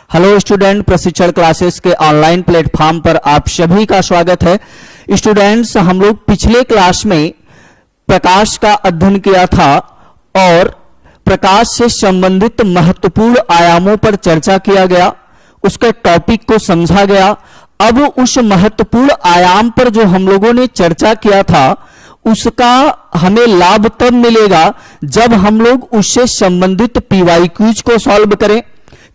Hello student, प्रशिक्षण classes के online platform पर आप सभी का स्वागत है। स्टूडेंट्स, हम लोग पिछले क्लास में प्रकाश का अध्ययन किया था और प्रकाश से संबंधित महत्वपूर्ण आयामों पर चर्चा किया गया, उसके टॉपिक को समझा गया। अब उस महत्वपूर्ण आयाम पर जो हम लोगों ने चर्चा किया था उसका हमें लाभ तब मिलेगा जब हम लोग उससे संबंधित पीवाईक्यूज को सॉल्व करें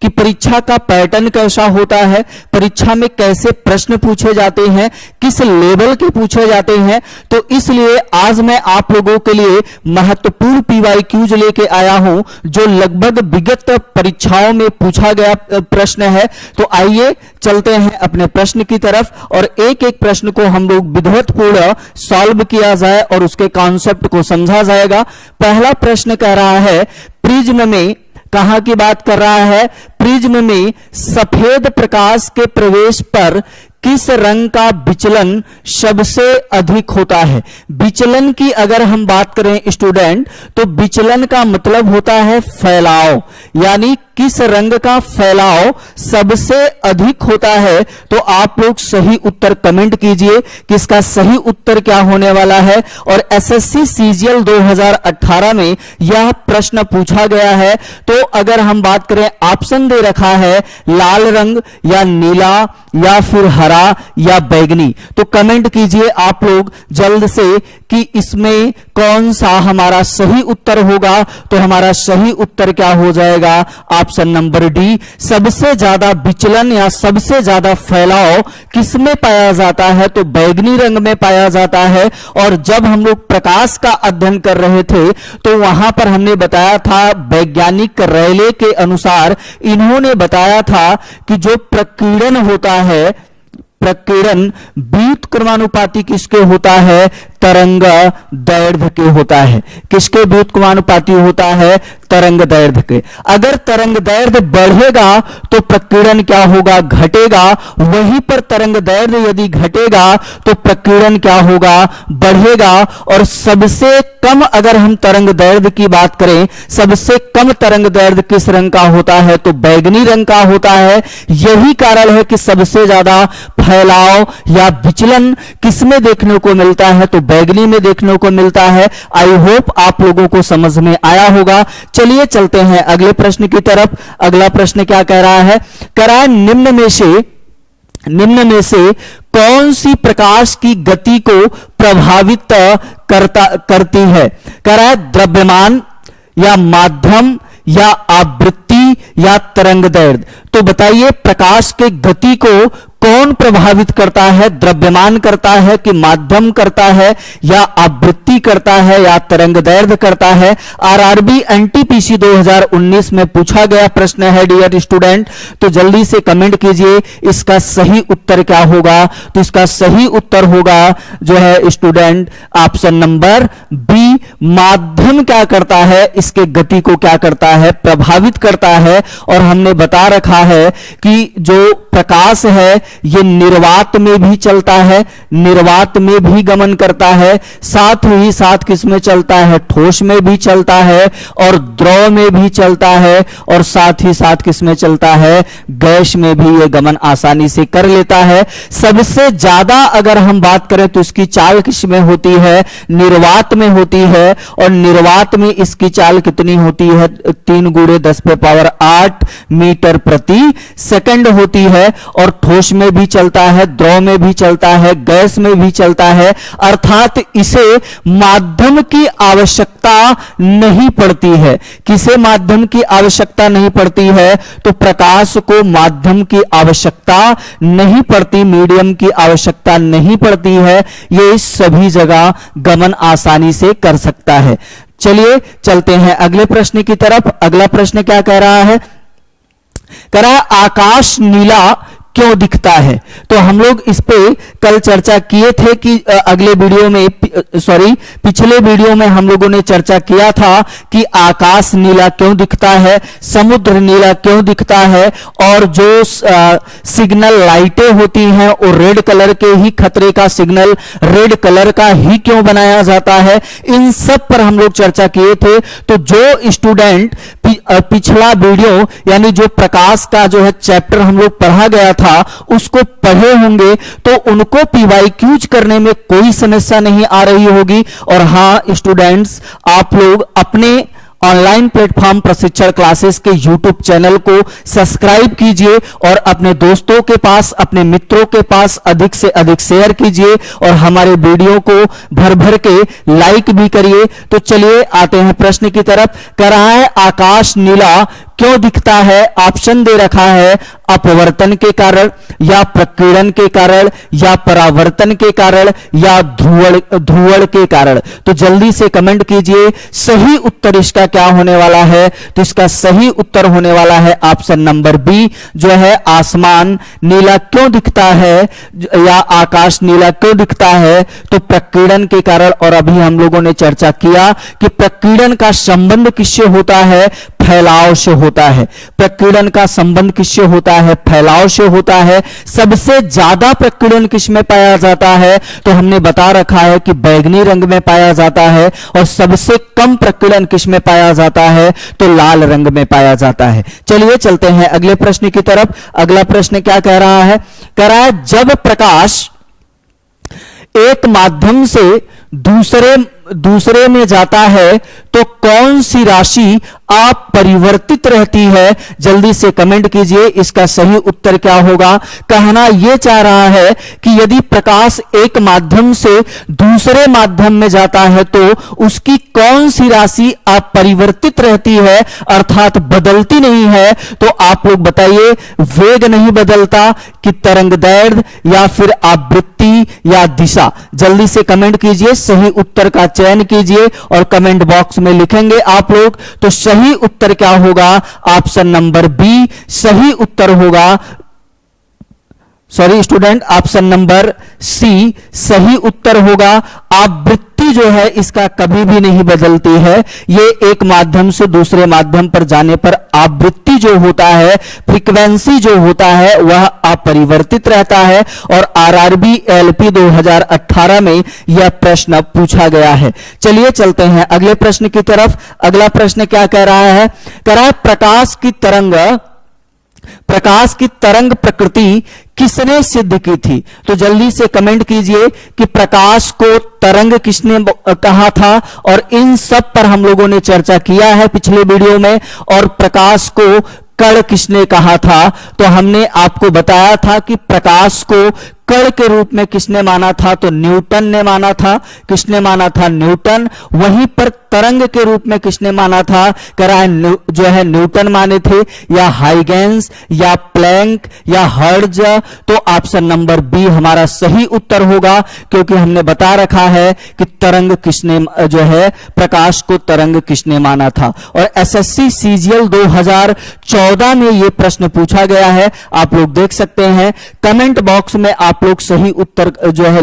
कि परीक्षा का पैटर्न कैसा होता है, परीक्षा में कैसे प्रश्न पूछे जाते हैं, किस लेवल के पूछे जाते हैं। तो इसलिए आज मैं आप लोगों के लिए महत्वपूर्ण पीवाईक्यूज लेके आया हूं जो लगभग विगत परीक्षाओं में पूछा गया प्रश्न है। तो आइए चलते हैं अपने प्रश्न की तरफ और एक एक प्रश्न को हम लोग विधिवतपूर्ण सॉल्व किया जाए और उसके कॉन्सेप्ट को समझा जाएगा। पहला प्रश्न कह रहा है प्रिज्म में, कहां की बात कर रहा है, प्रिज्म में सफेद प्रकाश के प्रवेश पर किस रंग का विचलन सबसे अधिक होता है। विचलन की अगर हम बात करें स्टूडेंट तो विचलन का मतलब होता है फैलाव, यानी किस रंग का फैलाव सबसे अधिक होता है। तो आप लोग सही उत्तर कमेंट कीजिए कि इसका सही उत्तर क्या होने वाला है। और एसएससी सीजीएल 2018 में यह प्रश्न पूछा गया है। तो अगर हम बात करें, ऑप्शन दे रखा है लाल रंग या नीला या फिर हरा या बैंगनी। तो कमेंट कीजिए आप लोग जल्द से कि इसमें कौन सा हमारा सही उत्तर होगा। तो हमारा सही उत्तर क्या हो जाएगा, ऑप्शन नंबर डी। सबसे ज्यादा विचलन या सबसे ज्यादा फैलाव किसमें पाया जाता है, तो बैंगनी रंग में पाया जाता है। और जब हम लोग प्रकाश का अध्ययन कर रहे थे तो वहां पर हमने बताया था, वैज्ञानिक रेले के अनुसार इन्होंने बताया था कि जो प्रकीर्णन होता है, प्रकीर्णन व्युत्क्रमानुपाती किसके होता है, तरंग दैर्ध्य के होता है। किसके व्युत्क्रमानुपाती होता है, तरंग दैर्ध्य के। अगर तरंग दैर्ध्य बढ़ेगा तो प्रकीर्णन क्या होगा, घटेगा। वहीं पर तरंग दैर्ध्य यदि घटेगा तो प्रकीर्णन क्या होगा, बढ़ेगा। और सबसे कम अगर हम तरंग दैर्ध्य की बात करें, सबसे कम तरंग दैर्ध्य किस रंग का होता है, तो बैंगनी रंग का होता है। यही कारण है कि सबसे ज्यादा फैलाव या विचलन किसमें देखने को मिलता है, तो बैंगनी में देखने को मिलता है। आई होप आप लोगों को समझ में आया होगा। चलिए चलते हैं अगले प्रश्न की तरफ। अगला प्रश्न क्या कह रहा है, कह रहा है निम्न में से कौन सी प्रकाश की गति को प्रभावित करती है। कह रहा है द्रव्यमान या माध्यम या आवृत्ति या तरंग दैर्ध्य। तो बताइए प्रकाश के गति को कौन प्रभावित करता है, द्रव्यमान करता है कि माध्यम करता है या आवृत्ति करता है या तरंग दैर्ध्य करता है। आरआरबी एनटीपीसी 2019 में पूछा गया प्रश्न है डियर स्टूडेंट। तो जल्दी से कमेंट कीजिए इसका सही उत्तर क्या होगा। तो इसका सही उत्तर होगा जो है स्टूडेंट ऑप्शन नंबर बी। माध्यम क्या करता है, इसके गति को क्या करता है, प्रभावित करता है। और हमने बता रखा है कि जो प्रकाश है ये निर्वात में भी चलता है, निर्वात में भी गमन करता है, साथ ही साथ किसमें चलता है, ठोस में भी चलता है और द्रव में भी चलता है और साथ ही साथ किसमें चलता है, गैस में भी ये गमन आसानी से कर लेता है। सबसे ज्यादा अगर हम बात करें तो इसकी चाल किसमें होती है, निर्वात में होती है। और निर्वात में इसकी चाल कितनी होती है, 3 × 10⁸ मीटर प्रति सेकंड होती है। और ठोस में भी चलता है, द्रव में भी चलता है, गैस में भी चलता है। अर्थात इसे माध्यम की आवश्यकता नहीं पड़ती है। किसे माध्यम की आवश्यकता नहीं पड़ती है, तो प्रकाश को माध्यम की आवश्यकता नहीं पड़ती, मीडियम की आवश्यकता नहीं पड़ती है। ये सभी जगह गमन आसानी से कर सकता है। चलिए चलते हैं अगले प्रश्न की तरफ। अगला प्रश्न क्या कह रहा है, कह रहा है आकाश नीला क्यों दिखता है। तो हम लोग इस पे कल चर्चा किए थे कि अगले वीडियो में, पिछले वीडियो में हम लोगों ने चर्चा किया था कि आकाश नीला क्यों दिखता है, समुद्र नीला क्यों दिखता है और जो सिग्नल लाइटें होती हैं वो रेड कलर के ही, खतरे का सिग्नल रेड कलर का ही क्यों बनाया जाता है। इन सब पर हम लोग चर्चा किए थे। तो जो स्टूडेंट पिछला वीडियो यानी जो प्रकाश का जो है चैप्टर हम लोग पढ़ा गया था उसको पढ़े होंगे तो उनको पीवाईक्यूज करने में कोई समस्या नहीं आ रही होगी। और हां स्टूडेंट्स, आप लोग अपने ऑनलाइन प्लेटफॉर्म प्रशिक्षण क्लासेस के यूट्यूब चैनल को सब्सक्राइब कीजिए और अपने दोस्तों के पास, अपने मित्रों के पास अधिक से अधिक शेयर कीजिए और हमारे वीडियो को भर भर के लाइक भी करिए। तो चलिए आते हैं प्रश्न की तरफ। कह रहा है आकाश नीला क्यों दिखता है? ऑप्शन दे रखा है अपवर्तन के कारण या प्रकीर्णन के कारण या परावर्तन के कारण या ध्रुवण के कारण। तो जल्दी से कमेंट कीजिए सही उत्तर इसका क्या होने वाला है। तो इसका सही उत्तर होने वाला है ऑप्शन नंबर बी, जो है आसमान नीला क्यों दिखता है या आकाश नीला क्यों दिखता है? तो प्रकीर्णन के कारण। और अभी हम लोगों ने चर्चा किया कि प्रकीर्णन का संबंध किससे होता है? फैलाव से होता है। प्रकीर्णन का संबंध किससे होता है? फैलाव से होता है। सबसे ज्यादा प्रकीर्णन किसमें पाया जाता है? तो हमने बता रखा है कि बैंगनी रंग में पाया जाता है। और सबसे कम प्रकीर्णन किसमें पाया जाता है? तो लाल रंग में पाया जाता है। चलिए चलते हैं अगले प्रश्न की तरफ। अगला प्रश्न क्या कह रहा है? कह रहा है जब प्रकाश एक माध्यम से दूसरे में जाता है तो कौन सी राशि अपरिवर्तित रहती है? जल्दी से कमेंट कीजिए इसका सही उत्तर क्या होगा। कहना यह चाह रहा है कि यदि प्रकाश एक माध्यम से दूसरे माध्यम में जाता है तो उसकी कौन सी राशि अपरिवर्तित रहती है, अर्थात बदलती नहीं है। तो आप लोग बताइए, वेग नहीं बदलता कि तरंगदैर्घ्य या फिर आवृत्ति या दिशा? जल्दी से कमेंट कीजिए, सही उत्तर का चयन कीजिए और कमेंट बॉक्स में लिखेंगे आप लोग। तो सही उत्तर क्या होगा? ऑप्शन नंबर बी सही उत्तर होगा। Sorry student, option number C सही उत्तर होगा। आवृत्ति जो है इसका कभी भी नहीं बदलती है। ये एक माध्यम से दूसरे माध्यम पर जाने पर आवृत्ति जो होता है, फ्रीक्वेंसी जो होता है, वह अपरिवर्तित रहता है। और आरआरबी एलपी 2018 में यह प्रश्न पूछा गया है। चलिए चलते हैं अगले प्रश्न की तरफ। अगला प्रश्न क्या कह रहा है? कह रहा है प्रकाश की तरंग प्रकृति किसने सिद्ध की थी? तो जल्दी से कमेंट कीजिए कि प्रकाश को तरंग किसने कहा था। और इन सब पर हम लोगों ने चर्चा किया है पिछले वीडियो में। और प्रकाश को कण किसने कहा था? तो हमने आपको बताया था कि प्रकाश को कण के रूप में किसने माना था? तो न्यूटन ने माना था। किसने माना था? न्यूटन। वहीं पर तरंग के रूप में किसने माना था? कह रहा है जो है न्यूटन माने थे, या हाइगेंस या प्लैंक या हर्ट्ज। तो ऑप्शन नंबर बी हमारा सही उत्तर होगा, क्योंकि हमने बता रखा है कि तरंग किसने जो है प्रकाश को तरंग किसने माना था। और एसएससी सीजीएल 2014 में यह प्रश्न पूछा गया है, आप लोग देख सकते हैं। कमेंट बॉक्स में आप लोग सही उत्तर जो है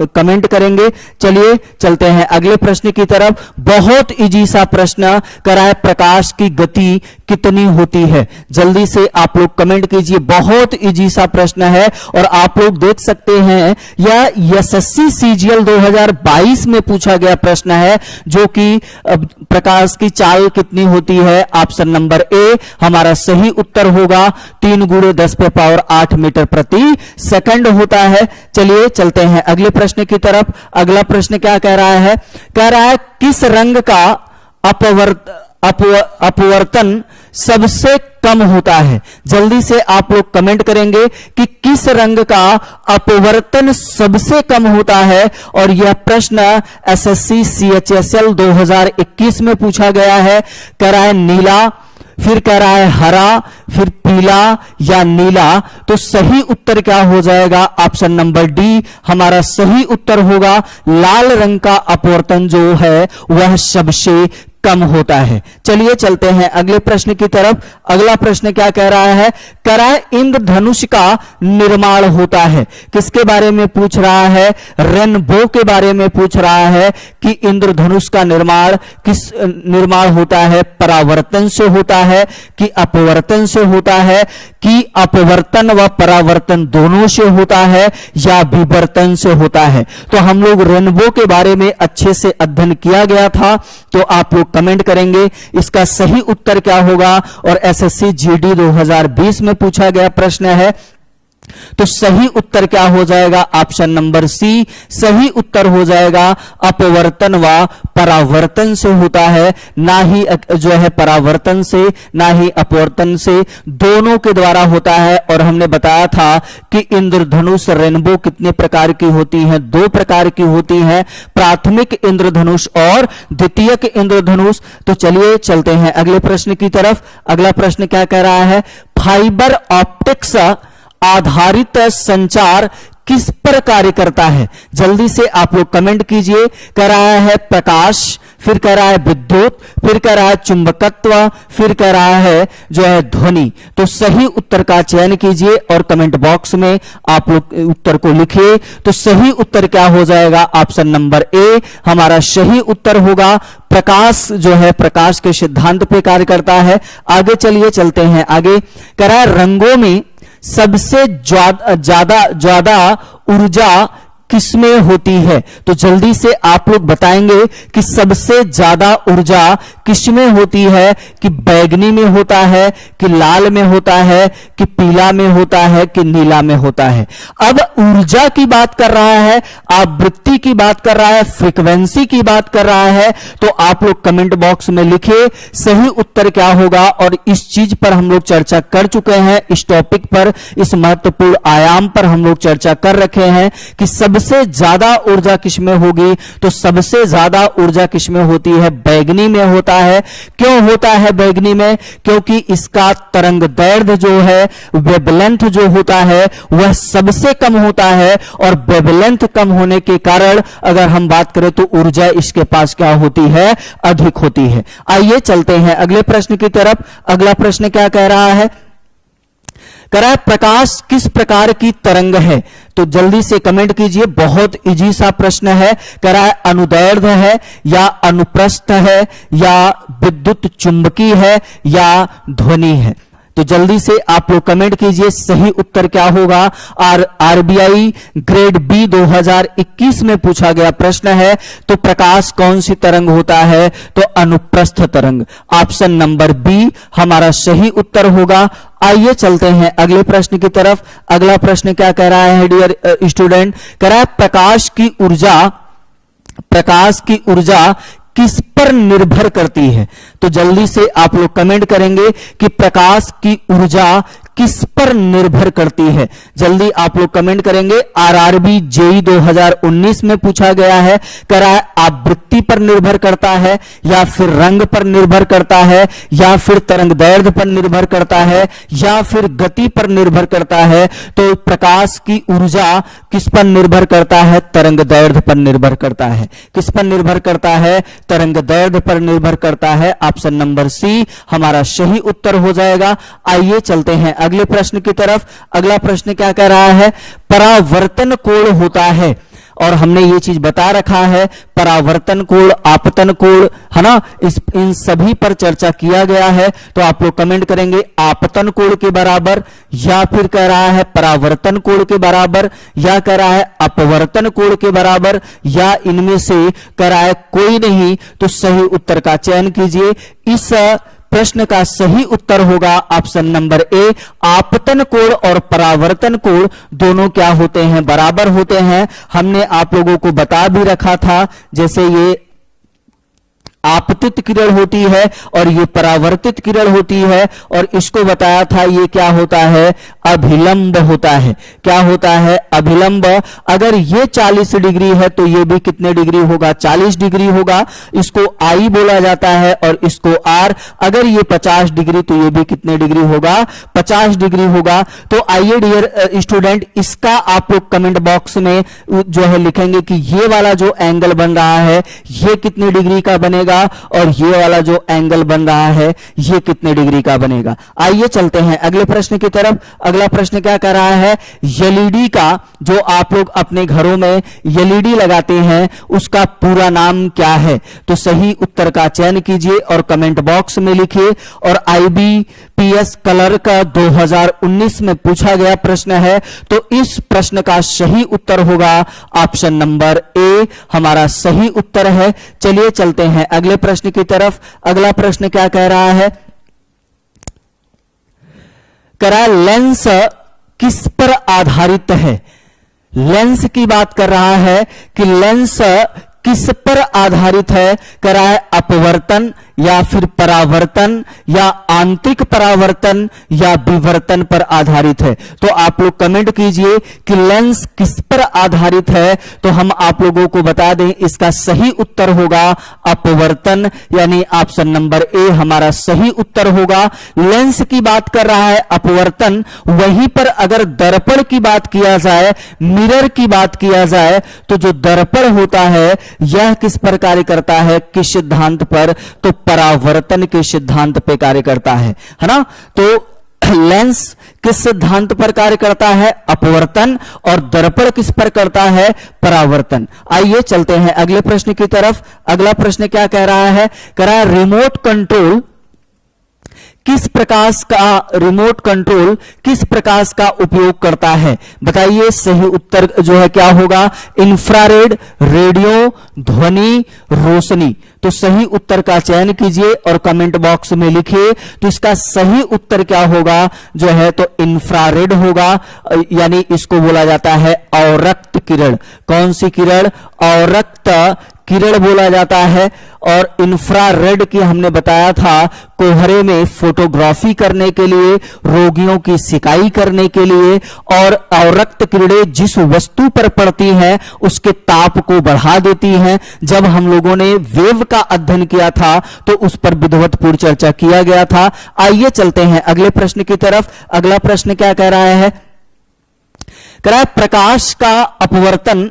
कमेंट करेंगे। चलिए चलते हैं अगले प्रश्न की तरफ। बहुत इजी सा प्रश्न कराए, प्रकाश की गति कितनी होती है? जल्दी से आप लोग कमेंट कीजिए। बहुत इजी सा प्रश्न है और आप लोग देख सकते हैं यह एसएससी सीजीएल 2022 में पूछा गया प्रश्न है, जो कि प्रकाश की चाल कितनी होती है? ऑप्शन नंबर ए हमारा सही उत्तर होगा। 3 × 10⁸ मीटर प्रति सेकंड होता है। चलिए चलते हैं अगले प्रश्न की तरफ। अगला प्रश्न क्या कह रहा है? कह रहा है किस रंग का अपवर्तन सबसे कम होता है? जल्दी से आप लोग कमेंट करेंगे कि किस रंग का अपवर्तन सबसे कम होता है। और यह प्रश्न एसएससी सीएचएसएल 2021 में पूछा गया है। कह रहा है नीला, फिर कह रहा है हरा, फिर पीला या नीला। तो सही उत्तर क्या हो जाएगा? ऑप्शन नंबर डी हमारा सही उत्तर होगा। लाल रंग का अपवर्तन जो है वह सबसे कम होता है। चलिए चलते हैं अगले प्रश्न की तरफ। अगला प्रश्न क्या कह रहा है? कह रहा है इंद्रधनुष का निर्माण होता है। किसके बारे में पूछ रहा है? रेनबो के बारे में पूछ रहा है कि इंद्रधनुष का निर्माण होता है परावर्तन से होता है कि अपवर्तन से होता है, कि अपवर्तन व परावर्तन दोनों से होता है या विवर्तन से होता है। तो हम लोग रेनबो के बारे में अच्छे से अध्ययन किया गया था, तो आप लोग लोग कमेंट करेंगे इसका सही उत्तर क्या होगा। और एसएससी जीडी 2020 में पूछा गया प्रश्न है, तो सही उत्तर क्या हो जाएगा, ऑप्शन नंबर सी सही उत्तर हो जाएगा। अपवर्तन व परावर्तन से होता है, ना ही जो है परावर्तन से, ना ही अपवर्तन से, दोनों के द्वारा होता है। और हमने बताया था कि इंद्रधनुष रेनबो कितने प्रकार की होती हैं, 2 प्रकार की होती हैं, प्राथमिक इंद्रधनुष और द्वितीयक इंद्रधनुष। तो चलिए चलते हैं अगले प्रश्न की तरफ। अगला प्रश्न क्या कह रहा है, फाइबर ऑप्टिक्स आधारित संचार किस पर कार्य करता है। जल्दी से आप लोग कमेंट कीजिए। कह रहा है प्रकाश, फिर कह रहा है विद्युत, फिर कह रहा है चुंबकत्व, फिर कह रहा है जो है ध्वनि। तो सही उत्तर का चयन कीजिए और कमेंट बॉक्स में आप लोग उत्तर को लिखिए। तो सही उत्तर क्या हो जाएगा, ऑप्शन नंबर ए हमारा सही उत्तर होगा। प्रकाश जो है प्रकाश के सिद्धांत पे कार्य करता है। आगे चलिए चलते हैं आगे। कह रहा है रंगों में सबसे ज्यादा ऊर्जा किसमें होती है। तो जल्दी से आप लोग बताएंगे कि सबसे ज्यादा ऊर्जा किसमें होती है, कि बैगनी में होता है, कि लाल में होता है, कि पीला में होता है, कि नीला में होता है। अब ऊर्जा की बात कर रहा है, आवृत्ति की बात कर रहा है, फ्रीक्वेंसी की बात कर रहा है। तो आप लोग कमेंट बॉक्स में लिखिए सही उत्तर क्या होगा। और इस चीज पर हम लोग चर्चा कर चुके हैं, इस टॉपिक पर, इस महत्वपूर्ण आयाम पर हम लोग चर्चा कर रखे हैं कि सबसे ज्यादा ऊर्जा किसमें होगी। तो सबसे ज्यादा ऊर्जा किसमें होती है, बैगनी में होता है। क्यों होता है बैगनी में, क्योंकि इसका तरंग दैर्ध्य जो है, वेवलेंथ जो होता है वह सबसे कम होता है। और वेवलेंथ कम होने के कारण अगर हम बात करें तो ऊर्जा इसके पास क्या होती है, अधिक होती है। आइए चलते हैं अगले प्रश्न की तरफ। अगला प्रश्न क्या कह रहा है, कह रहा है प्रकाश किस प्रकार की तरंग है। तो जल्दी से कमेंट कीजिए, बहुत इजी सा प्रश्न है। कह रहा है अनुदैर्ध्य है, या अनुप्रस्थ है, या विद्युत चुंबकी है, या ध्वनि है। तो जल्दी से आप लोग कमेंट कीजिए सही उत्तर क्या होगा। आरबीआई ग्रेड बी 2021 में पूछा गया प्रश्न है। तो प्रकाश कौन सी तरंग होता है, तो अनुप्रस्थ तरंग, ऑप्शन नंबर बी हमारा सही उत्तर होगा। आइए चलते हैं अगले प्रश्न की तरफ। अगला प्रश्न क्या कह रहा है डियर स्टूडेंट, कह रहा है प्रकाश की ऊर्जा किस पर निर्भर करती है। तो जल्दी से आप लोग कमेंट करेंगे कि प्रकाश की ऊर्जा किस पर निर्भर करती है। जल्दी आप लोग कमेंट करेंगे। आरआरबी जेई 2019 में पूछा गया है, कह रहा है आवृत्ति पर निर्भर करता है, या फिर रंग पर निर्भर करता है, या फिर तरंग दैर्ध्य पर निर्भर करता है, या फिर गति पर निर्भर करता है। तो प्रकाश की ऊर्जा किस पर निर्भर करता है, तरंग दैर्ध्य पर निर्भर करता है। किस पर निर्भर करता है, तरंग दैर्ध्य पर निर्भर करता है। ऑप्शन नंबर सी हमारा सही उत्तर हो जाएगा। आइए चलते हैं अगले प्रश्न की तरफ। अगला प्रश्न क्या कह रहा है, परावर्तन कोण होता है। और हमने ये चीज बता रखा है, परावर्तन कोण, आपतन कोण, है ना, इन सभी पर चर्चा किया गया है। तो आप लोग कमेंट करेंगे आपतन कोण के बराबर, या फिर कह रहा है परावर्तन कोण के बराबर, या कह रहा है अपवर्तन कोण के बराबर, या इनमें से कह रहा है कोई नहीं। तो सही उत्तर का चयन कीजिए। इस प्रश्न का सही उत्तर होगा ऑप्शन नंबर ए, आपतन कोण और परावर्तन कोण दोनों क्या होते हैं, बराबर होते हैं। हमने आप लोगों को बता भी रखा था, जैसे ये आपतित किरण होती है और ये परावर्तित किरण होती है, और इसको बताया था ये क्या होता है, अभिलंब होता है। क्या होता है, अभिलंब। अगर ये 40 डिग्री है तो ये भी कितने डिग्री होगा, 40 डिग्री होगा। इसको आई बोला जाता है और इसको आर। अगर ये 50 डिग्री तो ये भी कितने डिग्री होगा, 50 डिग्री होगा। तो आइए डियर स्टूडेंट, इसका आप लोग कमेंट बॉक्स में जो है लिखेंगे कि ये वाला जो एंगल बन रहा है ये कितने डिग्री का बनेगा, और ये वाला जो एंगल बन रहा है ये कितने डिग्री का बनेगा। आइए चलते हैं अगले प्रश्न की तरफ। अगला प्रश्न क्या कर रहा है, एलईडी का, जो आप लोग अपने घरों में एलईडी लगाते हैं उसका पूरा नाम क्या है। तो सही उत्तर का चयन कीजिए और कमेंट बॉक्स में लिखिए। और आईबी पीएस कलर का 2019 में पूछा गया प्रश्न है। तो इस प्रश्न का सही उत्तर होगा ऑप्शन नंबर ए, हमारा सही उत्तर है। चलिए चलते हैं अगले प्रश्न की तरफ। अगला प्रश्न क्या कह रहा है, कह रहा है लेंस किस पर आधारित है। लेंस की बात कर रहा है कि लेंस किस पर आधारित है, कह रहा है अपवर्तन या फिर परावर्तन या आंतरिक परावर्तन या विवर्तन पर आधारित है। तो आप लोग कमेंट कीजिए कि लेंस किस पर आधारित है। तो हम आप लोगों को बता दें इसका सही उत्तर होगा अपवर्तन, यानी ऑप्शन नंबर ए हमारा सही उत्तर होगा। लेंस की बात कर रहा है अपवर्तन, वहीं पर अगर दर्पण की बात किया जाए, मिरर की बात किया जाए, तो जो दर्पण होता है यह किस पर कार्य करता है, किस सिद्धांत पर, तो परावर्तन के सिद्धांत पे कार्य करता है ना। तो लेंस किस सिद्धांत पर कार्य करता है, अपवर्तन, और दर्पण किस पर करता है, परावर्तन। आइए चलते हैं अगले प्रश्न की तरफ। अगला प्रश्न क्या कह रहा है, कह रहा है रिमोट कंट्रोल किस प्रकाश का, रिमोट कंट्रोल किस प्रकाश का उपयोग करता है। बताइए सही उत्तर जो है क्या होगा, इंफ्रारेड, रेडियो, ध्वनि, रोशनी। तो सही उत्तर का चयन कीजिए और कमेंट बॉक्स में लिखिए। तो इसका सही उत्तर क्या होगा जो है, तो इंफ्रारेड होगा, यानी इसको बोला जाता है अवरक्त किरण। कौन सी किरण, अवरक्त किरण बोला जाता है। और इंफ्रारेड की हमने बताया था कोहरे में फोटोग्राफी करने के लिए, रोगियों की सिकाई करने के लिए, और अवरक्त किरणें जिस वस्तु पर पड़ती हैं उसके ताप को बढ़ा देती हैं। जब हम लोगों ने वेव का अध्ययन किया था तो उस पर विधिवतपूर्ण चर्चा किया गया था। आइए चलते हैं अगले प्रश्न की तरफ। अगला प्रश्न क्या कह रहा है, कह रहा है प्रकाश का अपवर्तन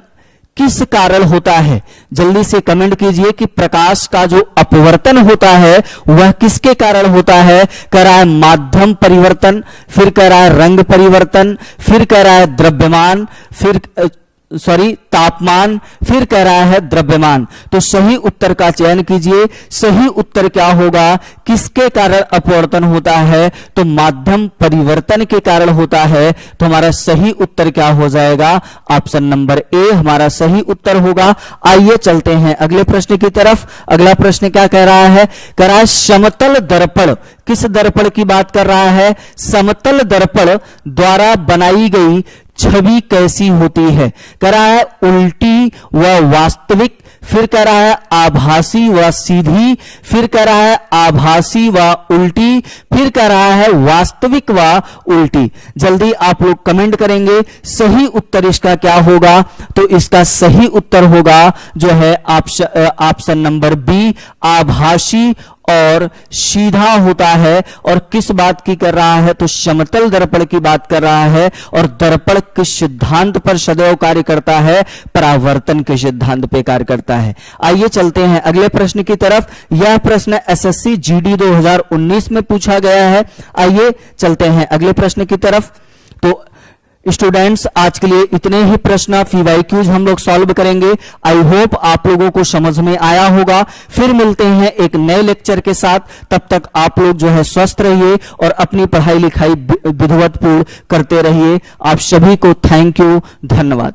किस कारण होता है। जल्दी से कमेंट कीजिए कि प्रकाश का जो अपवर्तन होता है वह किसके कारण होता है। कह रहा है माध्यम परिवर्तन, फिर कह रहा है रंग परिवर्तन, फिर कह रहा है द्रव्यमान, फिर तापमान, फिर कह रहा है द्रव्यमान। तो सही उत्तर का चयन कीजिए। सही उत्तर क्या होगा, किसके कारण अपवर्तन होता है, तो माध्यम परिवर्तन के कारण होता है। तो हमारा सही उत्तर क्या हो जाएगा, ऑप्शन नंबर ए हमारा सही उत्तर होगा। आइए चलते हैं अगले प्रश्न की तरफ। अगला प्रश्न क्या कह रहा है, कह रहा है समतल दर्पण किस दर्पण की बात कर रहा है, समतल दर्पण द्वारा बनाई गई छवि कैसी होती है। कह रहा है उल्टी व वास्तविक, फिर कह रहा है आभासी व सीधी, फिर कह रहा है आभासी व उल्टी, फिर कह रहा है वास्तविक व उल्टी। जल्दी आप लोग कमेंट करेंगे सही उत्तर इसका क्या होगा। तो इसका सही उत्तर होगा जो है ऑप्शन नंबर बी, आभासी और सीधा होता है। और किस बात की कर रहा है, तो समतल दर्पण की बात कर रहा है। और दर्पण किस सिद्धांत पर सदैव कार्य करता है, परावर्तन के सिद्धांत पे कार्य करता है। आइए चलते हैं अगले प्रश्न की तरफ। यह प्रश्न एसएससी जीडी 2019 में पूछा गया है। आइए चलते हैं अगले प्रश्न की तरफ। तो स्टूडेंट्स आज के लिए इतने ही प्रश्न पीवाईक्यूज हम लोग सॉल्व करेंगे। आई होप आप लोगों को समझ में आया होगा। फिर मिलते हैं एक नए लेक्चर के साथ। तब तक आप लोग जो है स्वस्थ रहिए और अपनी पढ़ाई लिखाई विधिवतपूर्ण करते रहिए। आप सभी को थैंक यू, धन्यवाद।